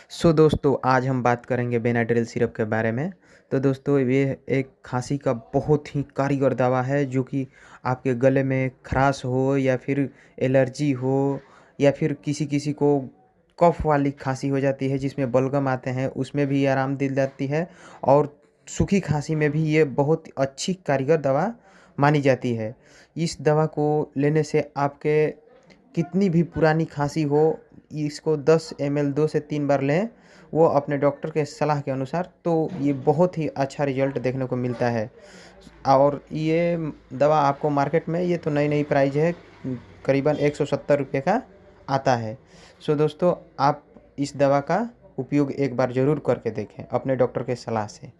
दोस्तों आज हम बात करेंगे बेनाड्रिल सिरप के बारे में। तो दोस्तों ये एक खांसी का बहुत ही कारगर दवा है जो कि आपके गले में खराश हो या फिर एलर्जी हो या फिर किसी किसी को कफ वाली खांसी हो जाती है जिसमें बलगम आते हैं उसमें भी आराम दिल जाती है। और सूखी खांसी में भी ये बहुत अच्छी कारगर दवा मानी जाती है। इस दवा को लेने से आपके कितनी भी पुरानी खांसी हो, इसको 10 ml 2 से 3 बार लें वो अपने डॉक्टर के सलाह के अनुसार, तो ये बहुत ही अच्छा रिजल्ट देखने को मिलता है। और ये दवा आपको मार्केट में, ये तो नई नई प्राइस है, करीबन 170 रुपये का आता है। दोस्तों आप इस दवा का उपयोग एक बार ज़रूर करके देखें अपने डॉक्टर के सलाह से।